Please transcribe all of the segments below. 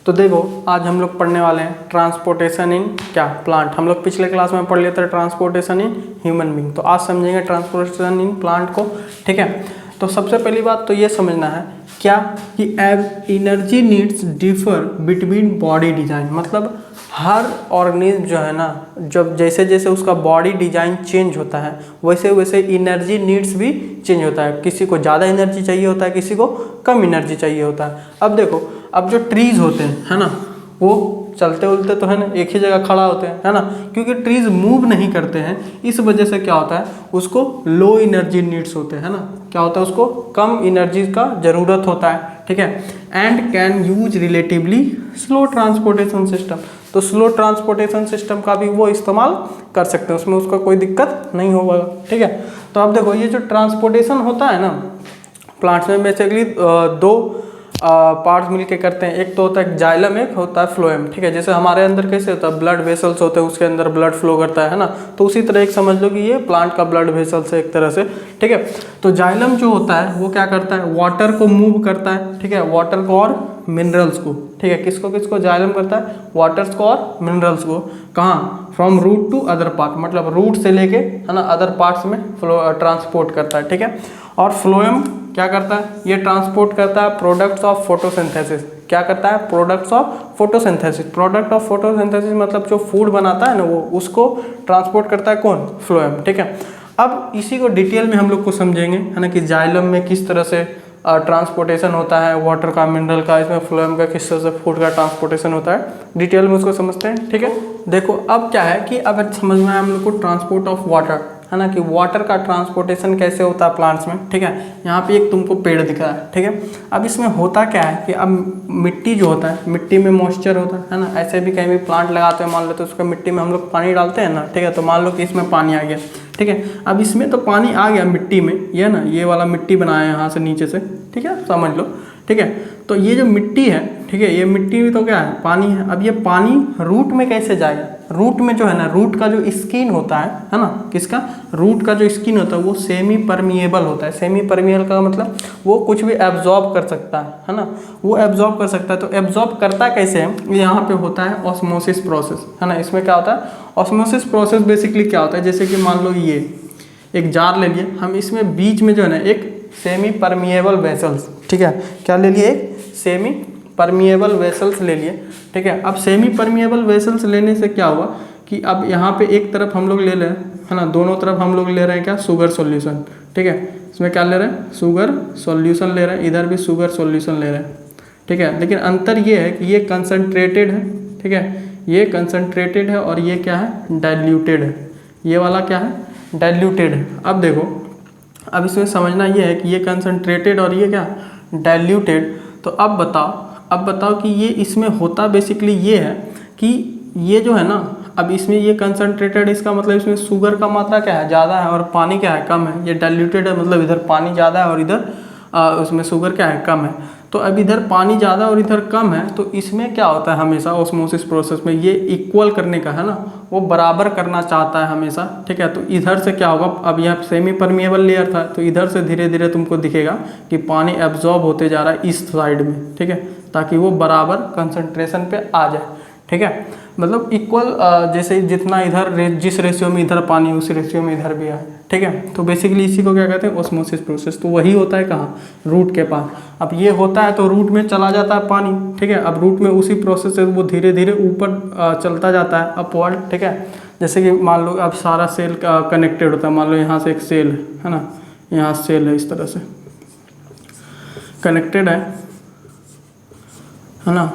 तो देखो आज हम लोग पढ़ने वाले हैं ट्रांसपोर्टेशन इन क्या प्लांट। हम लोग पिछले क्लास में पढ़ लिए थे ट्रांसपोर्टेशन इन ह्यूमन बीइंग, तो आज समझेंगे ट्रांसपोर्टेशन इन प्लांट को। ठीक है, तो सबसे पहली बात तो ये समझना है क्या कि energy needs differ between body design, मतलब हर ऑर्गेनिज्म जो है ना, जब जैसे जैसे उसका बॉडी डिजाइन चेंज होता है वैसे वैसे एनर्जी नीड्स भी चेंज होता है। किसी को ज़्यादा एनर्जी चाहिए होता है, किसी को कम एनर्जी चाहिए होता है। अब देखो, अब जो ट्रीज होते हैं है ना, वो चलते उलते तो है ना, एक ही जगह खड़ा होते हैं है ना, क्योंकि ट्रीज मूव नहीं करते हैं। इस वजह से क्या होता है, उसको लो एनर्जी नीड्स होते हैं ना, क्या होता है, उसको कम एनर्जी का ज़रूरत होता है। ठीक है, and can use relatively slow transportation system, तो स्लो ट्रांसपोर्टेशन सिस्टम का भी वो इस्तेमाल कर सकते हैं, उसमें उसका कोई दिक्कत नहीं होगा। ठीक है, तो अब देखो ये जो ट्रांसपोर्टेशन होता है ना प्लांट्स में, बेसिकली दो पार्ट्स मिलके करते हैं। एक तो होता है जाइलम, एक होता है फ्लोएम। ठीक है, जैसे हमारे अंदर कैसे होता है, ब्लड वेसल्स होते हैं, उसके अंदर ब्लड फ्लो करता है ना, तो उसी तरह एक समझ लो कि ये प्लांट का ब्लड वेसल्स है एक तरह से। ठीक है, तो जाइलम जो होता है वो क्या करता है, वाटर को मूव करता है। ठीक है, वाटर को और मिनरल्स को। ठीक है, किसको किसको जाइलम करता है, वाटर्स को और मिनरल्स को। कहाँ, from root to other part, मतलब रूट से लेके है ना अदर पार्ट्स में फ्लो ट्रांसपोर्ट करता है। ठीक है, और फ्लोएम क्या करता है, ये ट्रांसपोर्ट करता है प्रोडक्ट्स ऑफ फोटोसिंथेसिस। क्या करता है, products of photosynthesis. Product of photosynthesis मतलब जो फूड बनाता है ना, वो उसको ट्रांसपोर्ट करता है कौन, फ्लोएम। ठीक है, अब इसी को डिटेल में हम लोग को समझेंगे है ना, कि जाइलम में किस तरह से ट्रांसपोर्टेशन होता है, वाटर का, मिनरल का, इसमें फ्लोएम का किस तरह से फूड का ट्रांसपोर्टेशन होता है, डिटेल में उसको समझते हैं। ठीक है, देखो अब क्या है कि अब समझना है हम लोग को ट्रांसपोर्ट ऑफ वाटर है ना, कि वाटर का ट्रांसपोर्टेशन कैसे होता है प्लांट्स में। ठीक है, यहाँ पे एक तुमको पेड़ दिख रहा है। ठीक है, अब इसमें होता क्या है कि अब मिट्टी जो होता है, मिट्टी में मॉइस्चर होता है ना, ऐसे भी कहीं भी प्लांट लगाते हैं, मान लो तो उसका मिट्टी में हम लोग पानी डालते हैं ना। ठीक है, तो मान लो कि इसमें पानी आ गया। ठीक है, अब इसमें तो पानी आ गया मिट्टी में, ये ना ये वाला मिट्टी बनाया है यहाँ से नीचे से। ठीक है, समझ लो। ठीक है, तो ये जो मिट्टी है, ठीक है, ये मिट्टी में तो क्या है, पानी है। अब ये पानी रूट में कैसे जाएगा, रूट में जो है ना, रूट का जो स्किन होता है ना, किसका, रूट का जो स्किन होता है वो सेमी परमिएबल होता है। सेमी परमिएबल का मतलब वो कुछ भी एब्जॉर्ब कर सकता है ना, वो एब्जॉर्ब कर सकता है। तो एब्जॉर्ब करता कैसे है, यहाँ पे होता है ऑस्मोसिस प्रोसेस है ना। इसमें क्या होता है, ऑस्मोसिस प्रोसेस बेसिकली क्या होता है, जैसे कि मान लो ये एक जार ले लिए हम, इसमें बीच में जो है ना एक सेमी परमिएबल वेसल्स, ठीक है, क्या ले लिए, एक सेमी परमिएबल वेसल्स ले लिए। ठीक है, अब सेमी परमिएबल वेसल्स लेने से क्या हुआ कि अब यहाँ पे एक तरफ हम लोग ले रहे हैं है ना, दोनों तरफ हम लोग ले रहे हैं क्या, शुगर सॉल्यूशन। ठीक है, इसमें क्या ले रहे हैं, शुगर सॉल्यूशन ले रहे हैं, इधर भी शुगर सॉल्यूशन ले रहे हैं। ठीक है, लेकिन अंतर ये है कि ये कंसनट्रेटेड है। ठीक है, ये कंसनट्रेटेड है और ये क्या है, डाइल्यूटेड है। ये वाला क्या है, डाइल्यूटेड है। अब देखो, अब इसमें समझना ये है कि ये कंसनट्रेटेड और ये क्या, डाइल्यूटेड। तो अब बताओ कि ये इसमें होता बेसिकली ये है कि ये जो है ना, अब इसमें ये कंसनट्रेटेड, इसका मतलब इसमें शुगर का मात्रा क्या है, ज़्यादा है, और पानी क्या है, कम है। ये डाइल्यूटेड है, मतलब इधर पानी ज़्यादा है और इधर उसमें शुगर क्या है, कम है। तो अब इधर पानी ज़्यादा और इधर कम है, तो इसमें क्या होता है हमेशा ऑस्मोसिस प्रोसेस में, ये इक्वल करने का है ना, वो बराबर करना चाहता है हमेशा। ठीक है, तो इधर से क्या होगा, अब यहाँ सेमी परमिएबल लेयर था, तो इधर से धीरे धीरे तुमको दिखेगा कि पानी एब्जॉर्ब होते जा रहा है इस साइड में। ठीक है, ताकि वो बराबर कंसंट्रेशन पे आ जाए। ठीक है, मतलब इक्वल, जैसे जितना इधर जिस रेशियो में इधर पानी उस रेशियो में इधर भी आए। ठीक है, तो बेसिकली इसी को क्या कहते हैं, ऑस्मोसिस प्रोसेस। तो वही होता है कहाँ, रूट के पास। अब ये होता है तो रूट में चला जाता है पानी। ठीक है, अब रूट में उसी प्रोसेस से वो धीरे धीरे ऊपर चलता जाता है अपवर्ड। ठीक है, जैसे कि मान लो अब सारा सेल कनेक्टेड होता है, मान लो यहाँ से एक सेल है ना, यहाँ सेल है, इस तरह से कनेक्टेड है ना।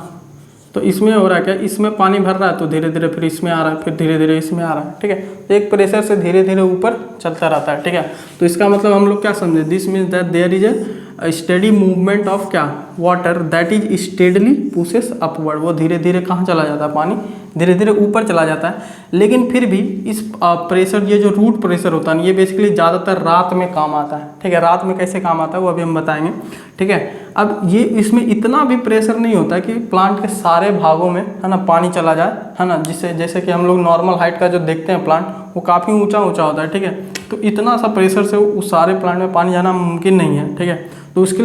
तो इसमें हो रहा है क्या, इसमें पानी भर रहा है तो धीरे धीरे फिर इसमें आ रहा है, फिर धीरे धीरे इसमें आ रहा है। ठीक है, तो एक प्रेशर से धीरे धीरे ऊपर चलता रहता है। ठीक है, तो इसका मतलब हम लोग क्या समझे, this means that there is a steady movement of क्या, water that is steadily pushes upward. वो धीरे धीरे कहाँ चला जाता है, पानी धीरे धीरे ऊपर चला जाता है। लेकिन फिर भी इस प्रेशर, ये जो रूट प्रेशर होता है ये बेसिकली ज़्यादातर रात में काम आता है। ठीक है, रात में कैसे काम आता है वो अभी हम बताएंगे। ठीक है, अब ये इसमें इतना भी प्रेशर नहीं होता कि प्लांट के सारे भागों में है ना पानी चला जाए है ना, जिससे जैसे कि हम लोग नॉर्मल हाइट का जो देखते हैं प्लांट, वो काफ़ी ऊंचा होता है। ठीक है, तो इतना सा प्रेशर से उस सारे प्लांट में पानी जाना मुमकिन नहीं है। ठीक है, तो उसके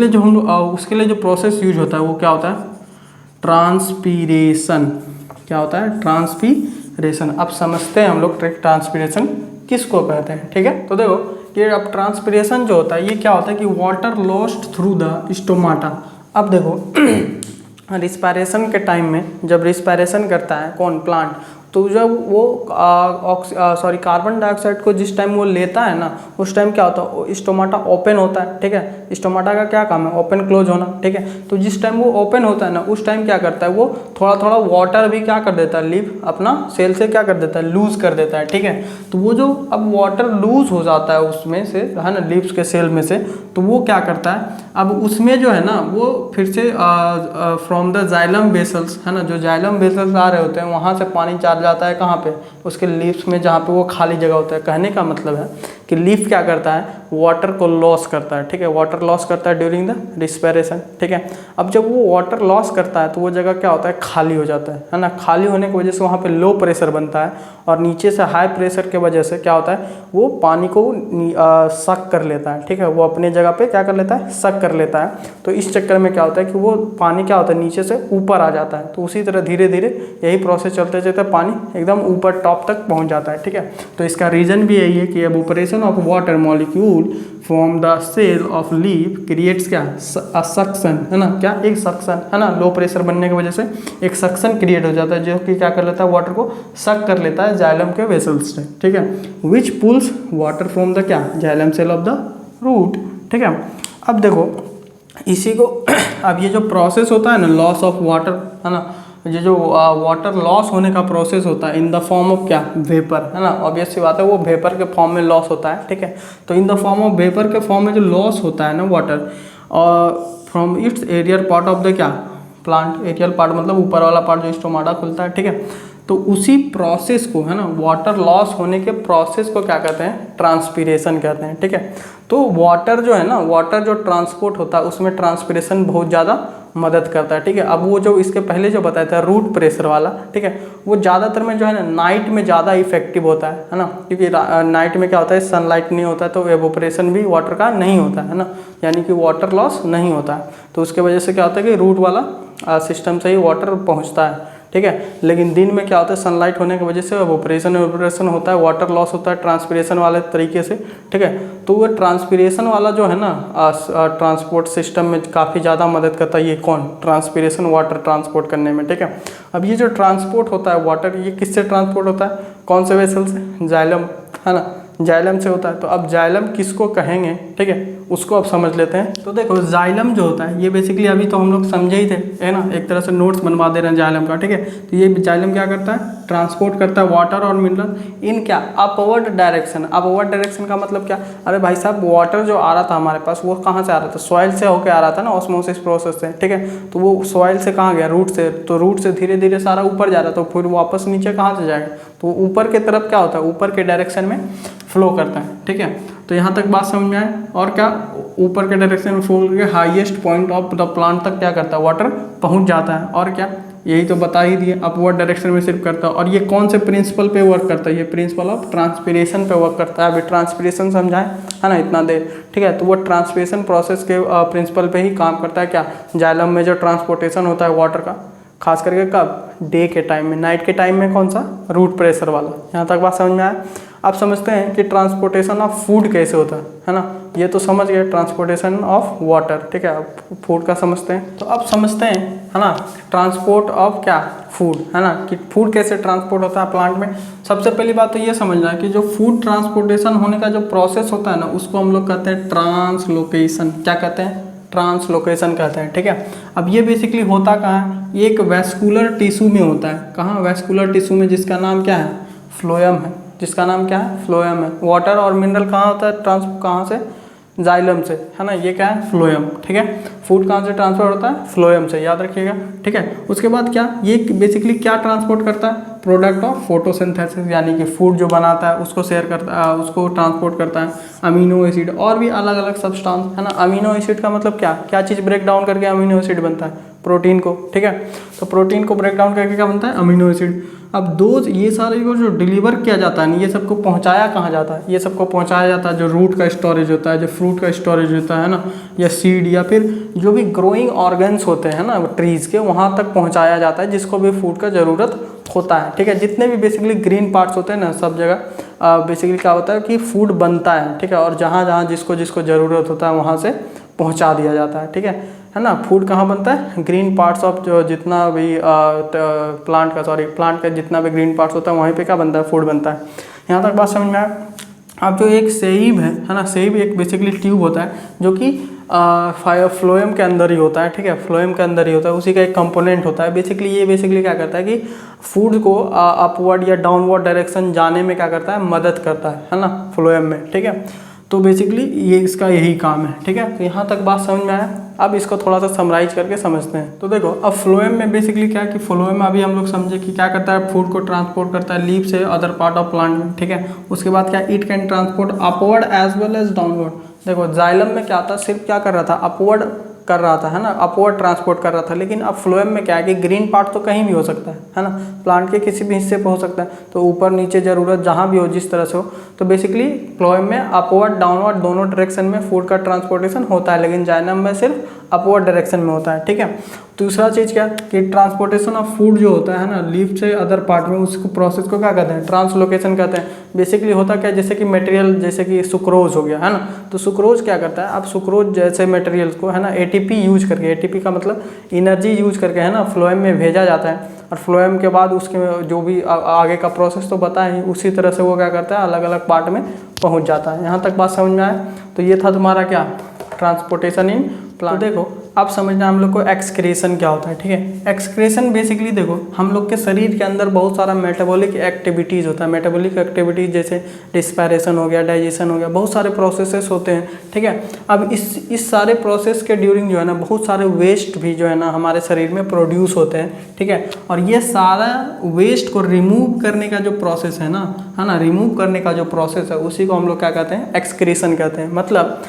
लिए जो प्रोसेस यूज होता है वो क्या होता है, ट्रांसपीरेशन। क्या होता है? ट्रांसपीरेशन। अब समझते हैं हम लोग ट्रांसपीरेशन किसको कहते हैं, ठीक है। तो देखो ये अब ट्रांसपीरेशन जो होता है ये क्या होता है कि water lost through the stomata. अब देखो रिस्पायरेशन के टाइम में जब रिस्पायरेशन करता है कौन? प्लांट। तो जब वो कार्बन डाइऑक्साइड को जिस टाइम वो लेता है ना, उस टाइम क्या होता है? स्टोमाटा ओपन होता है, ठीक है। स्टोमाटा का क्या काम है? ओपन क्लोज होना, ठीक है। तो जिस टाइम वो ओपन होता है ना, उस टाइम क्या करता है? वो थोड़ा थोड़ा वाटर भी क्या कर देता है? लीव अपना सेल से क्या कर देता है? लूज कर देता है, ठीक है। तो वो जो अब वाटर लूज हो जाता है उसमें से, है ना, लीव्स के सेल में से, तो वो क्या करता है? अब उसमें जो है ना वो फिर से फ्रॉम द जाइलम वेसल्स, है ना, जो जाइलम वेसल्स आ रहे होते हैं वहाँ से पानी चार्ज जाता है कहाँ पे? उसके लीव्स में, जहाँ पे वो खाली जगह होता है। कहने का मतलब है कि लीफ क्या करता है? वाटर को लॉस करता है, ठीक है। वाटर लॉस करता है ड्यूरिंग द रिस्पायरेशन, ठीक है। अब जब वो वाटर लॉस करता है तो वो जगह क्या होता है? खाली हो जाता है ना। खाली होने की वजह से वहाँ पे लो प्रेशर बनता है और नीचे से हाई प्रेशर के वजह से क्या होता है? वो पानी को सक कर लेता है, ठीक है। वो अपने जगह पे क्या कर लेता है? सक कर लेता है। तो इस चक्कर में क्या होता है कि वो पानी क्या होता है? नीचे से ऊपर आ जाता है। तो उसी तरह धीरे धीरे यही प्रोसेस चलते चलते पानी एकदम ऊपर टॉप तक पहुंच जाता है, ठीक है। तो इसका रीजन भी यही है कि evaporation of water molecule from the cell of leaf creates क्या? सक्शन, है ना। क्या? एक सक्शन, है ना। लो प्रेशर बनने की वजह से एक सक्शन क्रिएट हो जाता है जो कि क्या कर लेता है? वाटर को सक कर लेता है जाइलम के वेसल्स से, ठीक है। Which pulls water from the क्या? Xylem cell of the root, ठीक है। अब देखो इसी को अब ये जो प्रोसेस होता है ना, लॉस ऑफ वाटर, है ना, ये जो वाटर लॉस होने का प्रोसेस होता है इन द फॉर्म ऑफ क्या? वेपर, है ना। ऑब्वियस सी बात है वो वेपर के फॉर्म में लॉस होता है, ठीक है। तो in the form of vapour के फॉर्म में जो लॉस होता है ना वाटर, और from its arrear part of the क्या? प्लांट। एरियल पार्ट मतलब ऊपर वाला पार्ट जो स्टोमाटा खुलता है, ठीक है। तो उसी प्रोसेस को, है ना, वाटर लॉस होने के प्रोसेस को क्या कहते हैं? ट्रांसपीरेशन कहते हैं, ठीक है। तो वाटर जो है ना, वाटर जो ट्रांसपोर्ट होता है उसमें ट्रांसपीरेशन बहुत ज़्यादा मदद करता है, ठीक है। अब वो जो इसके पहले जो बताया था रूट प्रेशर वाला, ठीक है, वो ज़्यादातर में जो है ना नाइट में ज़्यादा इफेक्टिव होता है ना। क्योंकि नाइट में क्या होता है? सनलाइट नहीं होता है तो एवोपरेशन भी वाटर का नहीं होता है ना, यानी कि वाटर लॉस नहीं होता है। तो उसके वजह से क्या होता है कि रूट वाला सिस्टम से ही वाटर पहुँचता है, ठीक है। लेकिन दिन में क्या होता है? सनलाइट होने की वजह से एवोपरेशन होता है, वाटर लॉस होता है ट्रांसपीरेशन वाले तरीके से, ठीक है। तो वो ट्रांसपीरेशन वाला जो है ना ट्रांसपोर्ट सिस्टम में काफ़ी ज़्यादा मदद करता है। ये कौन? ट्रांसपीरेशन वाटर ट्रांसपोर्ट करने में, ठीक है। अब ये जो ट्रांसपोर्ट होता है वाटर, ये किससे ट्रांसपोर्ट होता है? कौन से वेसल से? जाइलम, है ना, जाइलम से होता है। तो अब जाइलम किसको कहेंगे, ठीक है, उसको अब समझ लेते हैं। तो देखो जाइलम जो होता है ये बेसिकली अभी तो हम लोग समझे ही थे, है ना, एक तरह से नोट्स बनवा दे रहे हैं जाइलम का, ठीक है। तो ये जाइलम क्या करता है? ट्रांसपोर्ट करता है वाटर और मिनरल इन क्या? Upward direction. अपवर्ड डायरेक्शन का मतलब क्या? अरे भाई साहब वाटर जो आ रहा था हमारे पास वो कहाँ से आ रहा था? सॉइल से होकर आ रहा था ना, ऑस्मोसिस प्रोसेस से, ठीक है। तो वो सॉइल से कहाँ गया? रूट से। तो रूट से धीरे धीरे सारा ऊपर जा रहा था, तो फिर वापस नीचे कहाँ से जाएगा? तो ऊपर की तरफ क्या होता है? ऊपर के डायरेक्शन में फ्लो करता है, ठीक है। तो यहाँ तक बात समझ में आए। और क्या? ऊपर के डायरेक्शन में फ्लो करके highest point of the plant तक क्या करता है? वाटर पहुँच जाता है। और क्या? यही तो बता ही दिए, अपवर्ड डायरेक्शन में सिर्फ करता है। और ये कौन से प्रिंसिपल पे वर्क करता है? ये प्रिंसिपल ऑफ ट्रांसपीरेशन पे वर्क करता है। अभी ट्रांसपीरेशन समझाएं, है ना, इतना देर, ठीक है। तो वो ट्रांसपीरेशन प्रोसेस के प्रिंसिपल पे ही काम करता है। क्या? जाइलम में जो ट्रांसपोर्टेशन होता है वाटर का, खास करके कब? डे के टाइम में। नाइट के टाइम में कौन सा? रूट प्रेशर वाला। यहाँ तक बात समझ में आया। अब समझते हैं कि ट्रांसपोर्टेशन ऑफ फूड कैसे होता है ना। ये तो समझ गए ट्रांसपोर्टेशन ऑफ वाटर, ठीक है। अब फूड का समझते हैं। तो अब समझते हैं, है ना, ट्रांसपोर्ट ऑफ क्या? फूड, है ना, कि फूड कैसे ट्रांसपोर्ट होता है प्लांट में। सबसे पहली बात तो ये समझना है कि जो फूड ट्रांसपोर्टेशन होने का जो प्रोसेस होता है ना, उसको हम लोग कहते हैं ट्रांसलोकेशन। क्या कहते हैं? ट्रांसलोकेशन कहते हैं, ठीक है। अब ये बेसिकली होता कहाँ है? ये एक वैस्कुलर टिश्यू में होता है। कहाँ? वैस्कुलर टिश्यू में, जिसका नाम क्या है? फ्लोएम है। जिसका नाम क्या है? फ्लोएम है। वाटर और मिनरल कहाँ होता है? कहाँ से? जाइलम से, है ना। ये क्या है? फ्लोएम, ठीक है। फूड कहाँ से ट्रांसफर होता है? फ्लोएम से, याद रखिएगा, ठीक है। उसके बाद क्या? ये बेसिकली क्या ट्रांसपोर्ट करता है? प्रोडक्ट ऑफ फोटोसिंथेसिस, यानी कि फूड जो बनाता है उसको शेयर करता है, उसको ट्रांसपोर्ट करता है। अमीनो एसिड और भी अलग अलग सब्सटेंस, है ना। अमीनो एसिड का मतलब क्या? क्या चीज़ ब्रेक डाउन करके अमीनो एसिड बनता है? प्रोटीन को, ठीक है। तो प्रोटीन को ब्रेक डाउन करके क्या बनता है? Amino acid. अब डोज ये सारे को जो डिलीवर किया जाता है ना, ये सबको पहुंचाया कहाँ जाता है, ये सबको पहुंचाया जाता है जो रूट का स्टोरेज होता है, जो फ्रूट का स्टोरेज होता है ना, या सीड, या फिर जो भी ग्रोइंग ऑर्गन्स होते हैं ना ट्रीज़ के, वहाँ तक पहुँचाया जाता है जिसको भी फूड का ज़रूरत होता है। ठीक है, जितने भी बेसिकली ग्रीन पार्ट्स होते हैं ना, सब जगह बेसिकली क्या होता है कि फूड बनता है। ठीक है, और जहाँ जहाँ जिसको जिसको ज़रूरत होता है वहाँ से पहुँचा दिया जाता है। ठीक है ना। फूड कहाँ बनता है, ग्रीन पार्ट्स ऑफ जो जितना भी प्लांट का जितना भी ग्रीन पार्ट्स होता है वहीं पे क्या बनता है, फूड बनता है। यहाँ तक बात समझ में आया। अब जो एक सेब है ना, सेब एक बेसिकली ट्यूब होता है जो कि फ्लोएम के अंदर ही होता है। ठीक है, फ्लोएम के अंदर ही होता है, उसी का एक कंपोनेंट होता है। बेसिकली ये बेसिकली क्या करता है कि फूड को अपवर्ड या डाउनवर्ड डायरेक्शन जाने में क्या करता है, मदद करता है ना, फ्लोएम में। ठीक है, तो बेसिकली ये इसका यही काम है। ठीक है, तो यहाँ तक बात समझ में आया। अब इसको थोड़ा सा समराइज करके समझते हैं। तो देखो, अब फ्लोएम में बेसिकली क्या है कि फ्लोएम अभी हम लोग समझे कि क्या करता है, फूड को ट्रांसपोर्ट करता है लीफ से अदर पार्ट ऑफ प्लांट में। ठीक है, उसके बाद क्या, it can transport upward as well as downward. देखो जाइलम में क्या था, सिर्फ क्या कर रहा था, अपवर्ड कर रहा था, है ना, अपवर्ड ट्रांसपोर्ट कर रहा था। लेकिन अब फ्लोएम में क्या है कि ग्रीन पार्ट तो कहीं भी हो सकता है ना, प्लांट के किसी भी हिस्से पे हो सकता है, तो ऊपर नीचे ज़रूरत जहाँ भी हो, जिस तरह से हो। तो बेसिकली फ्लोएम में अपवर्ड डाउनवर्ड दोनों डायरेक्शन में फूड का ट्रांसपोर्टेशन होता है, लेकिन जाइलम में सिर्फ अपवर्ड डायरेक्शन में होता है। ठीक है, दूसरा चीज़ क्या कि ट्रांसपोर्टेशन ऑफ फूड जो होता है ना लीफ से अदर पार्ट में, उसको प्रोसेस को क्या कहते हैं, ट्रांसलोकेशन कहते हैं। बेसिकली होता क्या, जैसे कि मटेरियल, जैसे कि सुक्रोज हो गया, है ना, तो सुक्रोज क्या करता है, अब सुक्रोज जैसे मटेरियल्स को, है ना, एटीपी यूज करके, एटीपी का मतलब एनर्जी यूज करके, है ना, फ्लोएम में भेजा जाता है। और फ्लोएम के बाद उसके जो भी आगे का प्रोसेस तो पता है, उसी तरह से वो क्या करता है, अलग अलग पार्ट में पहुँच जाता है। यहाँ तक बात समझ में आए। तो ये था तुम्हारा क्या, ट्रांसपोर्टेशन इन प्लांट। तो देखो अब समझना हम लोग को एक्सक्रीशन क्या होता है। ठीक है, एक्सक्रीशन बेसिकली देखो हम लोग के शरीर के अंदर बहुत सारा मेटाबॉलिक एक्टिविटीज़ होता है। मेटाबॉलिक एक्टिविटीज जैसे रिस्पायरेशन हो गया, डाइजेशन हो गया, बहुत सारे प्रोसेसेस होते हैं। ठीक है, अब इस सारे प्रोसेस के ड्यूरिंग जो है ना, बहुत सारे वेस्ट भी जो है ना हमारे शरीर में प्रोड्यूस होते हैं। ठीक है, और ये सारा वेस्ट को रिमूव करने का जो प्रोसेस है ना, है ना, रिमूव करने का जो प्रोसेस है, उसी को हम लोग क्या कहते हैं, एक्सक्रीशन कहते हैं। मतलब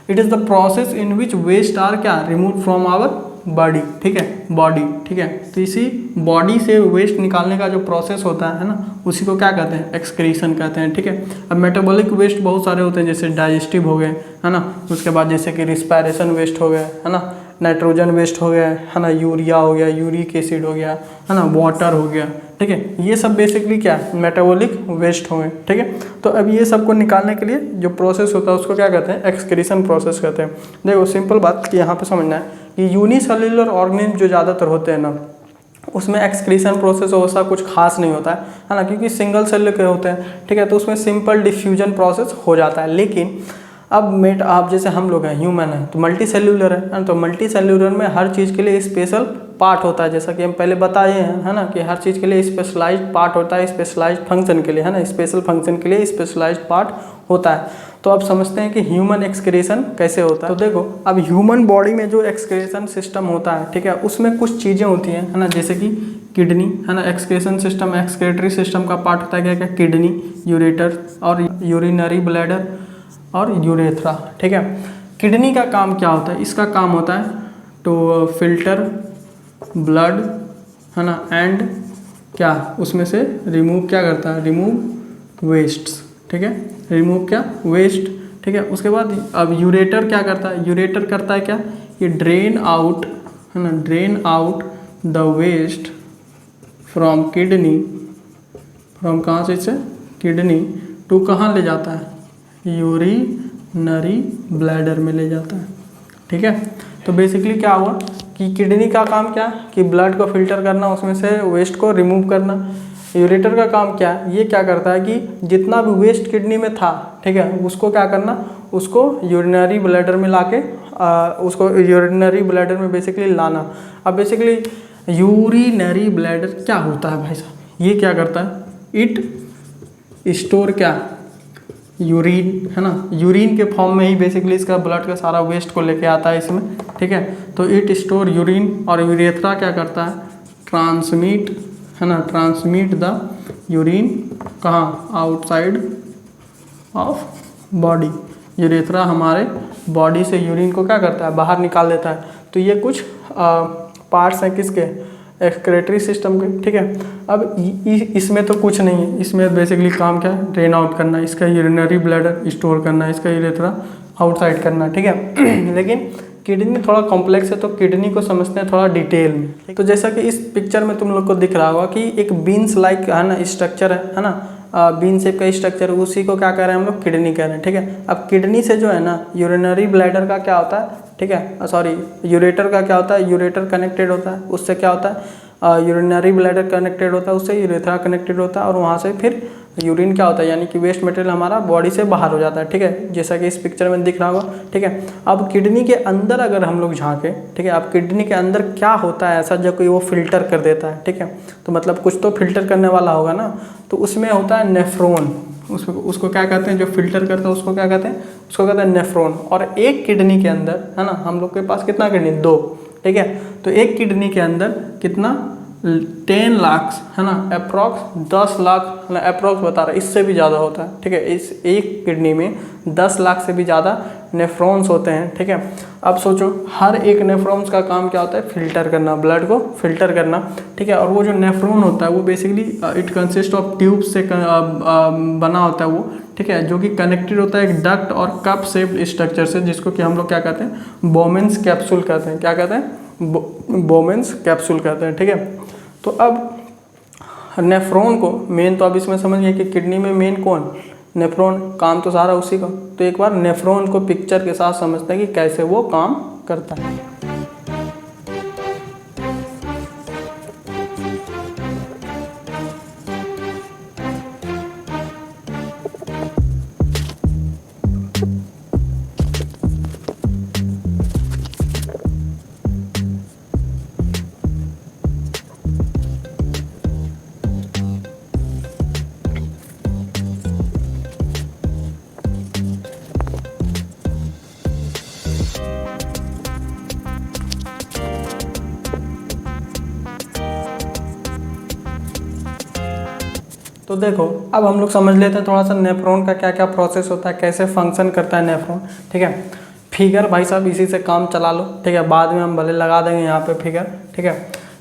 it is the process in which waste are क्या, रिमूव फ्रॉम आवर बॉडी। ठीक है, बॉडी। ठीक है, तो इसी बॉडी से वेस्ट निकालने का जो प्रोसेस होता है ना, उसी को क्या कहते हैं, एक्सक्रीशन कहते हैं। ठीक है, अब मेटाबॉलिक वेस्ट बहुत सारे होते हैं, जैसे डाइजेस्टिव हो गए, है ना, उसके बाद जैसे कि रिस्पायरेशन वेस्ट हो गया, है ना, नाइट्रोजन वेस्ट हो गया, है ना, यूरिया हो गया, यूरिक एसिड हो गया, है ना, वाटर हो गया। ठीक है, ये सब बेसिकली क्या मेटाबॉलिक वेस्ट हो गए। ठीक है, तो अब ये सब को निकालने के लिए जो प्रोसेस होता है उसको क्या कहते हैं, एक्सक्रीशन प्रोसेस कहते हैं। देखो सिंपल बात कि यहाँ पे समझना है कि यूनिसेल्युलर ऑर्गेनिज्म जो ज़्यादातर होते हैं ना, उसमें एक्सक्रीशन प्रोसेस वैसा कुछ खास नहीं होता है ना, क्योंकि सिंगल सेल के होते हैं। ठीक है, तो उसमें सिंपल डिफ्यूजन प्रोसेस हो जाता है। लेकिन अब आप जैसे हम लोग हैं, ह्यूमन है, तो मल्टी सेल्यूलर है, तो मल्टी सेल्यूलर में हर चीज़ के लिए स्पेशल पार्ट होता है, जैसा कि हम पहले बताए हैं, है ना, कि हर चीज़ के लिए स्पेशलाइज्ड पार्ट होता है, स्पेशलाइज्ड फंक्शन के लिए, है ना, स्पेशल फंक्शन के लिए स्पेशलाइज्ड पार्ट होता है। तो अब समझते हैं कि ह्यूमन एक्सक्रीशन कैसे होता है। तो देखो अब ह्यूमन बॉडी में जो एक्सक्रीशन सिस्टम होता है, ठीक है, उसमें कुछ चीज़ें होती हैं, है ना, जैसे कि किडनी, है ना, एक्सक्रीशन सिस्टम, एक्सक्रीटरी सिस्टम का पार्ट होता है क्या क्या, किडनी, यूरेटर और यूरिनरी ब्लैडर और यूरेथ्रा। ठीक है, किडनी का काम क्या होता है, इसका काम होता है टू फिल्टर ब्लड, है ना, एंड क्या उसमें से रिमूव क्या करता है, रिमूव वेस्ट्स। ठीक है, रिमूव क्या, वेस्ट। ठीक है, उसके बाद अब यूरेटर क्या करता है, यूरेटर करता है क्या, ये ड्रेन आउट, है ना, drain out the waste from kidney, from कहाँ से किडनी टू कहाँ ले जाता है, यूरिनरी ब्लैडर में ले जाता है। ठीक है, तो बेसिकली क्या हुआ कि किडनी का काम क्या, कि ब्लड को फिल्टर करना, उसमें से वेस्ट को रिमूव करना। यूरेटर का काम क्या, ये क्या करता है कि जितना भी वेस्ट किडनी में था, ठीक है, उसको क्या करना, उसको यूरिनरी ब्लैडर में लाके उसको यूरिनरी ब्लैडर में बेसिकली लाना। अब बेसिकली यूरिनरी ब्लैडर क्या होता है भाई साहब, ये क्या करता है, इट स्टोर क्या, यूरिन, है ना, यूरिन के फॉर्म में ही बेसिकली इसका ब्लड का सारा वेस्ट को लेके आता है इसमें। ठीक है, तो इट स्टोर यूरिन, और यूरेथ्रा क्या करता है, ट्रांसमिट, है ना, ट्रांसमिट द यूरिन कहाँ, आउटसाइड ऑफ बॉडी। यूरेथ्रा हमारे बॉडी से यूरिन को क्या करता है, बाहर निकाल देता है। तो ये कुछ पार्ट्स हैं किसके, एक्सक्रेटरी सिस्टम के, ठीक है। अब इसमें तो कुछ नहीं है, इसमें बेसिकली काम क्या है, ड्रेन आउट करना, इसका यूरिनरी ब्लैडर स्टोर करना, इसका यूरेथ्रा आउटसाइड करना, ठीक है। लेकिन किडनी थोड़ा कॉम्प्लेक्स है, तो किडनी को समझते हैं थोड़ा डिटेल में। तो जैसा कि इस पिक्चर में तुम लोग को दिख रहा होगा कि एक बीन्स लाइक है ना स्ट्रक्चर है ना, बीन शेप का स्ट्रक्चर, उसी को क्या कह रहे हैं हम लोग, किडनी कह रहे हैं, ठीक है। अब किडनी से जो है ना यूरिनरी ब्लैडर का क्या होता है, ठीक है, सॉरी यूरेटर का क्या होता है, यूरेटर कनेक्टेड होता है, उससे क्या होता है यूरिनरी ब्लैडर कनेक्टेड होता है, उससे यूरेथ्रा कनेक्टेड होता है, और वहाँ से फिर यूरिन क्या होता है, यानी कि वेस्ट मटेरियल हमारा बॉडी से बाहर हो जाता है, ठीक है, जैसा कि इस पिक्चर में दिख रहा होगा, ठीक है। अब किडनी के अंदर अगर हम लोग झांके, ठीक है, अब किडनी के अंदर क्या होता है ऐसा जो कि वो फिल्टर कर देता है, ठीक है, तो मतलब कुछ तो फिल्टर करने वाला होगा ना, तो उसमें होता है नेफ्रॉन, उसको क्या कहते हैं, जो फिल्टर करता है उसको क्या कहते हैं, उसको कहते हैं नेफ्रॉन। और एक किडनी के अंदर है ना, हम लोग के पास कितना किडनी, 2, ठीक है, तो एक किडनी के अंदर कितना 10 लाख है ना, अप्रॉक्स 10 लाख ना, अप्रॉक्स बता रहा है, इससे भी ज़्यादा होता है, ठीक है, इस एक किडनी में 10 लाख से भी ज़्यादा नेफ्रॉन्स होते हैं, ठीक है। अब सोचो हर एक नेफ्रॉन्स का काम क्या होता है, फिल्टर करना, ब्लड को फिल्टर करना, ठीक है। और वो जो नेफ्रॉन होता है वो basically it consist of tube से बना होता है वो, ठीक है, जो कि कनेक्टेड होता है एक डक्ट और कप शेप्ड स्ट्रक्चर से, जिसको कि हम लोग क्या कहते हैं, बोमेंस कैप्सूल कहते हैं, क्या कहते हैं, बोमेंस कैप्सूल कहते हैं, ठीक है। तो अब नेफ्रॉन को मेन तो अब इसमें समझ गए कि किडनी में मेन कौन, नेफ्रॉन, काम तो सारा उसी का। तो एक बार नेफ्रॉन को पिक्चर के साथ समझते हैं कि कैसे वो काम करता है। तो देखो अब हम लोग समझ लेते हैं थोड़ा सा नेफ्रॉन का क्या क्या प्रोसेस होता है, कैसे फंक्शन करता है नेफ्रॉन, ठीक है। फिगर भाई साहब इसी से काम चला लो, ठीक है, बाद में हम भले लगा देंगे यहाँ पे फिगर, ठीक है।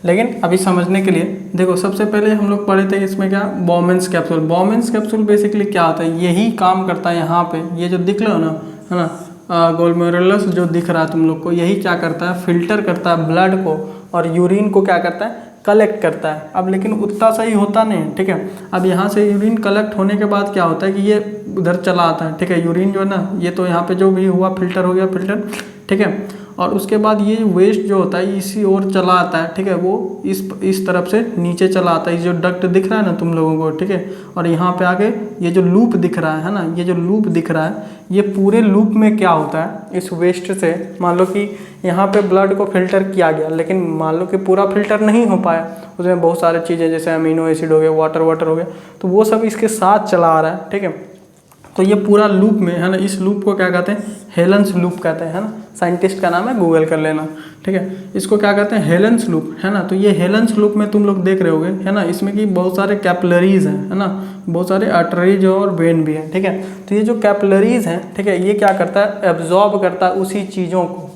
लेकिन अभी समझने के लिए देखो, सबसे पहले हम लोग पढ़े थे इसमें क्या, बोमेंस कैप्सूल। बोमेंस कैप्सूल बेसिकली क्या होता है, यही काम करता है यहाँ पे, ये जो दिख रहा हो ना, है ना, ग्लोमेरुलस जो दिख रहा है तुम लोग को, यही क्या करता है, फिल्टर करता है ब्लड को, और यूरिन को क्या करता है, कलेक्ट करता है। अब लेकिन उतना सही होता नहीं, ठीक है। अब यहाँ से यूरिन कलेक्ट होने के बाद क्या होता है कि ये उधर चला आता है, ठीक है, यूरिन जो है ना, ये तो यहाँ पे जो भी हुआ फिल्टर हो गया, फिल्टर, ठीक है। और उसके बाद ये वेस्ट जो होता है इसी ओर चला आता है, ठीक है, वो इस तरफ से नीचे चला आता है, ये जो डक्ट दिख रहा है ना तुम लोगों को, ठीक है। और यहाँ पे आके ये जो लूप दिख रहा है ना, ये जो लूप दिख रहा है, ये पूरे लूप में क्या होता है, इस वेस्ट से मान लो कि यहाँ पे ब्लड को फिल्टर किया गया, लेकिन मान लो कि पूरा फिल्टर नहीं हो पाया, उसमें बहुत सारी चीज़ें जैसे अमीनो एसिड हो गया, वाटर हो गया, तो वो सब इसके साथ चला आ रहा है, ठीक है। तो ये पूरा लूप में है ना, इस लूप को क्या कहते हैं, हेलेंस लूप कहते हैं, है ना, साइंटिस्ट का नाम है, गूगल कर लेना, ठीक है। इसको क्या कहते हैं, हेलेंस लूप, है ना। तो ये हेलेंस लूप में तुम लोग देख रहे होगे, है ना, इसमें कि बहुत सारे कैपिलरीज हैं, है ना, बहुत सारे आर्टरीज और वेन भी हैं, ठीक है। तो ये जो कैपिलरीज हैं, ठीक है, ये क्या करता है, एब्जॉर्ब करता है उसी चीज़ों को,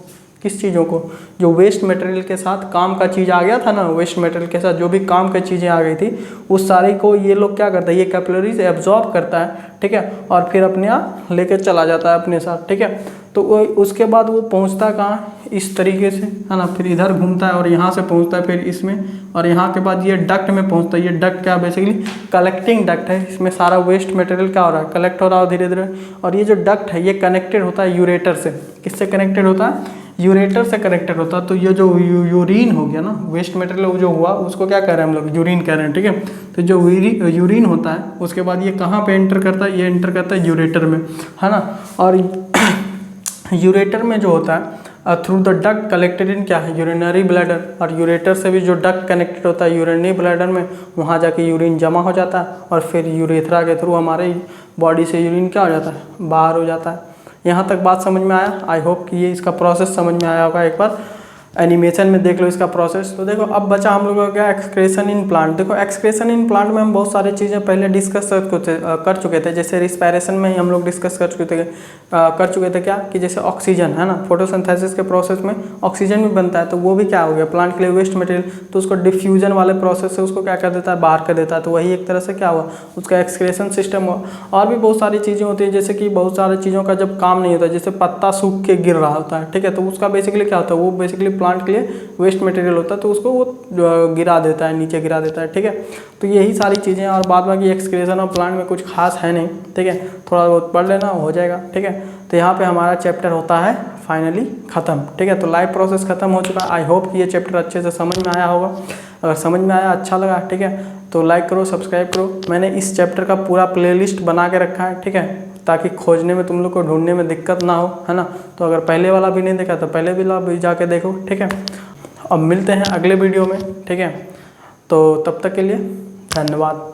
किस चीज़ों को, जो वेस्ट मटेरियल के साथ काम का चीज़ आ गया था ना, वेस्ट मटेरियल के साथ जो भी काम की चीज़ें आ गई थी, उस सारे को ये लोग क्या करता है, ये कैपिलरीज एब्जॉर्ब करता है, ठीक है, और फिर अपने आप लेके चला जाता है अपने साथ, ठीक है। तो उसके बाद वो पहुंचता कहाँ, इस तरीके से, है ना, फिर इधर घूमता है और यहाँ से पहुंचता है फिर इसमें, और यहाँ के बाद ये डक्ट में पहुंचता है। ये डक्ट क्या बेसिकली कलेक्टिंग डक्ट है, इसमें सारा वेस्ट मटेरियल क्या हो रहा है, कलेक्ट हो रहा है धीरे धीरे। और ये जो डक्ट है ये कनेक्टेड होता है यूरेटर से, किससे कनेक्टेड होता है, यूरेटर से कनेक्टेड होता है। तो ये जो यूरिन हो गया ना, वेस्ट मटेरियल जो हुआ उसको क्या कह रहे हैं हम लोग, यूरिन कह रहे हैं, ठीक है। तो जो यूरिन होता है उसके बाद ये कहाँ पे एंटर करता है, ये एंटर करता है यूरेटर में, है ना। और यूरेटर में जो होता है through the duct collected in क्या है, यूरिनरी ब्लैडर, और यूरेटर से भी जो डक्ट कनेक्टेड होता है यूरिनरी ब्लैडर में, वहाँ जाके यूरिन जमा हो जाता है, और फिर यूरेथ्रा के थ्रू हमारे बॉडी से यूरिन क्या हो जाता है, बाहर हो जाता है। यहाँ तक बात समझ में आया, आई होप कि ये इसका प्रोसेस समझ में आया होगा। एक बार एनिमेशन में देख लो इसका प्रोसेस। तो देखो अब बचा हम लोगों का क्या, एक्सक्रेशन इन प्लांट। देखो एक्सक्रेशन इन प्लांट में हम बहुत सारी चीज़ें पहले डिस्कस कर चुके थे, जैसे रिस्पायरेशन में ही हम लोग डिस्कस कर चुके थे क्या कि जैसे ऑक्सीजन है ना, फोटोसिंथेसिस के प्रोसेस में ऑक्सीजन भी बनता है, तो वो भी क्या हो गया प्लांट के लिए वेस्ट मटेरियल, तो उसको डिफ्यूजन वाले प्रोसेस से उसको क्या कर देता है, बाहर कर देता है, तो वही एक तरह से क्या हुआ, उसका एक्सक्रेशन सिस्टम हुआ। और भी बहुत सारी चीज़ें होती हैं, जैसे कि बहुत सारी चीज़ों का जब काम नहीं होता, जैसे पत्ता सूख के गिर रहा होता है, ठीक है, तो उसका बेसिकली क्या होता है, वो बेसिकली प्लांट के लिए वेस्ट मटेरियल होता है, तो उसको वो गिरा देता है, नीचे गिरा देता है, ठीक है। तो यही सारी चीज़ें, और बाद बाकी एक्सक्रेशन ऑफ प्लांट में कुछ खास है नहीं, ठीक है, थोड़ा बहुत पढ़ लेना हो जाएगा, ठीक है। तो यहाँ पे हमारा चैप्टर होता है फाइनली ख़त्म, ठीक है। तो लाइव प्रोसेस ख़त्म हो चुका है। आई होप कि ये चैप्टर अच्छे से समझ में आया होगा। अगर समझ में आया, अच्छा लगा, ठीक है, तो लाइक करो, सब्सक्राइब करो। मैंने इस चैप्टर का पूरा प्लेलिस्ट बना के रखा है, ठीक है, ताकि खोजने में तुम लोग को ढूंढने में दिक्कत ना हो, है ना। तो अगर पहले वाला भी नहीं देखा तो पहले भी जाके देखो, ठीक है। अब मिलते हैं अगले वीडियो में, ठीक है। तो तब तक के लिए धन्यवाद।